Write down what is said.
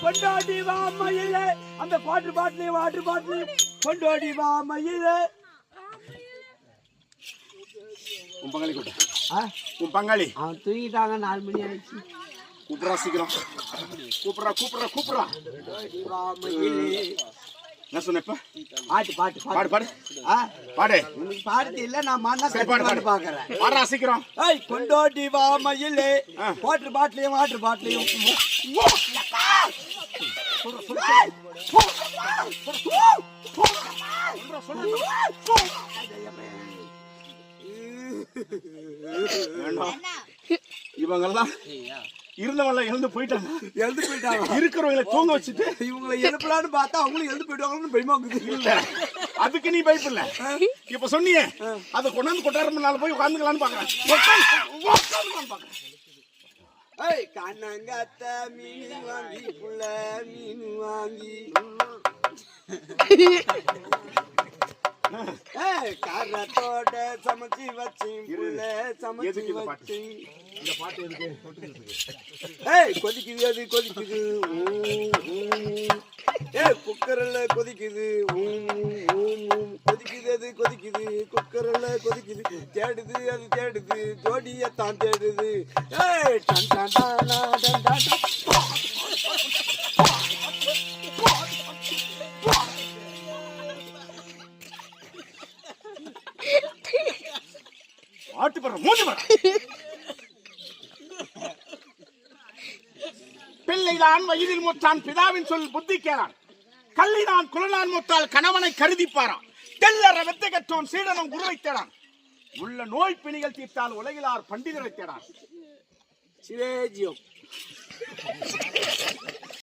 கொண்டாடி வா மயிலே அந்த வாட்டர் பாட்டில் கொண்டாடி வா மயிலே. உன் பங்காளி கூட்ட உன் பங்காளி அவன் தூங்கிட்டாங்க. 4 மணி ஆயிடுச்சு. கூப்பிடா சீக்கிரம் கூப்பிடுறா என்ன சொன்னப்ப பாட்டு பாட்டு பாடு பாடு பாடு உனக்கு பாடுறது இல்ல. நான் மண்ணா பாக்குறேன். பாடுறா சீக்கிரம். கொண்டாடி வா மயிலே வாட்டர் பாட்டிலையும் இவங்கெல்லாம் இருந்தவங்க எழுந்து போயிட்டாங்க. இருக்கிறவங்களை தூங்க வச்சுட்டு இவங்களை எழுப்பலான்னு பார்த்தா அவங்களும் எழுந்து போயிடுவாங்கன்னு பயமா இல்ல. அதுக்கு நீ பயப்படல. இப்ப சொன்னியே அதை கொண்டாந்து கொட்டாரம்னால போய் உட்காந்துக்கலான்னு பாக்குறேன். கண்ணங்கத்த மீன் வாங்கி புள்ள மீன் வாங்கி காரத்தோட சமைச்சு வச்சு சமைச்சு வச்சு கொதிக்குது அது கொதிக்குது. குக்கர்ல கொதிக்குது கொதிக்குது அது கொதிக்குது. குக்கர்ல கொதிக்குது தேடுது அது தேடுது ஜோடியத்தான் தேடுது. பிள்ளைதான் வயதில் முற்றான் பிதாவின் சொல் புத்தி கேளான். கல்லிதான் குலனான் முத்தால் கணவனை கருதிப்பாரான். தெல்லற வெத்தை கற்றோன் சீடனும் குருவை தேடான். உள்ள நோய் பிணிகள் தீர்த்தால் உலகிலார் பண்டிதரை தேடான். சிவேஜியம்